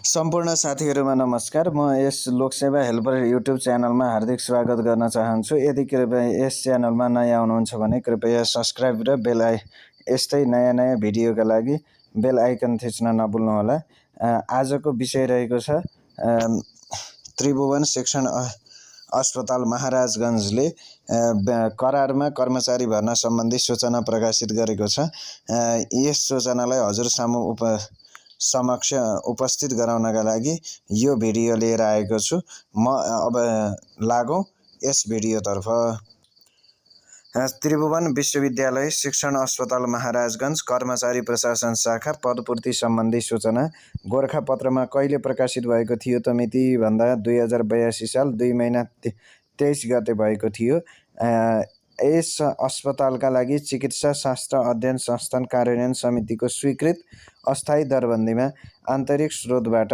सम्पूर्ण साथीहरुमा नमस्कार। म यस लोकसेवा हेल्पर युट्युब च्यानलमा हार्दिक स्वागत गर्न चाहन्छु। यदि कृपया यस च्यानलमा नयाँ हुनुहुन्छ भने कृपया सब्स्क्राइब र यस्तै नयाँ भिडियोका लागि बेल आइकन थिच्न नभुल्नुहोला। आजको विषय रहेको छ त्रिभुवन शिक्षण अस्पताल महाराजगञ्जले करारमा कर्मचारी भर्ना सम्बन्धी सूचना प्रकाशित गरेको छ। यस सूचनालाई हजुर सामु समक्ष उपस्थित गराउनका लागि यो भिडियो लिएर आएको छु। म अब लागौं यस भिडियोतर्फ। त्रिभुवन विश्वविद्यालय शिक्षण अस्पताल महाराजगञ्ज कर्मचारी प्रशासन शाखा पदपूर्ति सम्बन्धी सूचना गोरखापत्रमा कहिले प्रकाशित भएको थियो त मिति भन्दा 2082 साल 2 महिना 23 गते भएको थियो। यस अस्पतालका लागि चिकित्सा शास्त्र अध्ययन संस्थान कार्यान्वयन समितिको स्वीकृत अस्थायी दरबन्दीमा आन्तरिक स्रोतबाट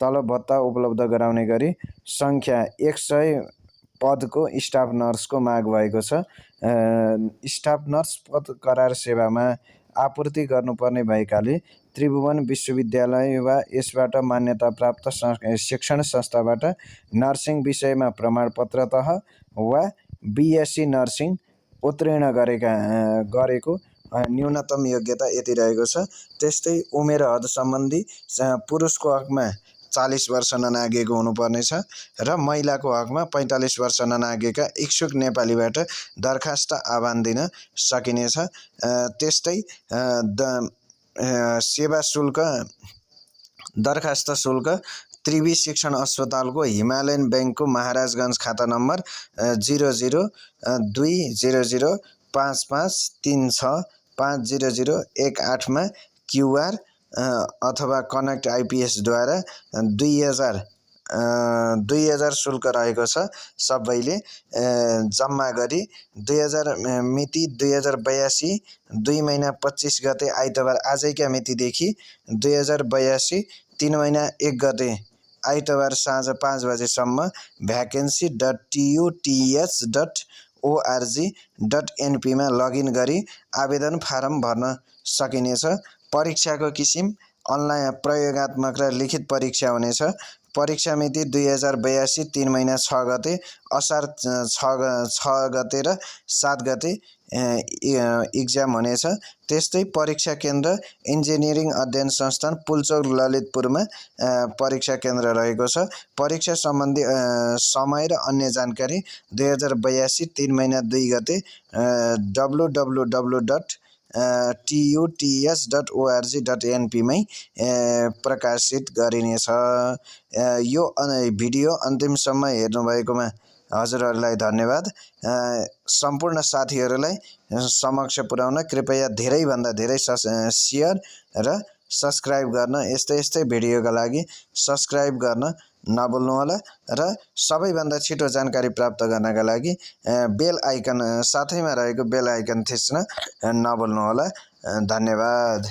तलब भत्ता उपलब्ध गराउने गरी संख्या 100 पदको स्टाफ नर्सको माग भएको छ। स्टाफ नर्स पद करार सेवामा आपूर्ति गर्नुपर्ने भएकाले त्रिभुवन विश्वविद्यालय वा यसबाट मान्यता प्राप्त शिक्षण संस्थाबाट नर्सिङ विषयमा प्रमाणपत्र तह वा बीएससी नर्सिङ उत्तीर्ण गरेको न्यूनतम योग्यता यति रहेको छ। त्यस्तै उमेर हद सम्बन्धी पुरुषको हकमा 40 वर्ष ननागेको हुनुपर्नेछ र महिलाको हकमा 45 वर्ष ननागेका इच्छुक नेपालीबाट दरखास्त आह्वान दिन सकिनेछ। त्यस्तै सेवा शुल्क दरखास्त शुल्क त्रिवी शिक्षण अस्पतालको हिमालयन ब्याङ्कको महाराजगञ्ज खाता नम्बर 00200553650018 मा क्यूआर अथवा कनेक्ट आइपीएस द्वारा 2000 शुल्क रहेको छ। सबैले जम्मा गरी 2000 मिति 2082 2 महिना 25 गते आइतबार आजैका मितिदेखि 2082 3 महिना 1 गते आइतबार साँझ 5 बजेसम्म vacancy.tuth.org.np मा लगइन गरी आवेदन फारम भर्न सकिनेछ। परीक्षाको किसिम अनलाइन प्रयोगात्मक र लिखित परीक्षा हुनेछ। परीक्षा मिति 2082 3 महिना 6 गते असार 6 गते र 7 गते इक्जाम हुनेछ। त्यस्तै परीक्षा केन्द्र इन्जिनियरिङ अध्ययन संस्थान पुल्चोक ललितपुरमा परीक्षा केन्द्र रहेको छ। परीक्षा सम्बन्धी समय र अन्य जानकारी 2082 3 महिना 2 गते www.tuts.org.np मै प्रकाशित गरिनेछ। यो भिडियो अन्तिमसम्म हेर्नुभएकोमा हजुरहरूलाई धन्यवाद। सम्पूर्ण साथीहरूलाई समक्ष पुर्याउन कृपया धेरैभन्दा धेरै शेयर र सब्स्क्राइब गर्न यस्तै भिडियोका लागि सब्स्क्राइब गर्न नभुल्नुहोला र सबैभन्दा छिटो जानकारी प्राप्त गर्नका लागि बेल आइकन साथैमा रहेको बेल आइकन थिच्न नभुल्नुहोला। धन्यवाद।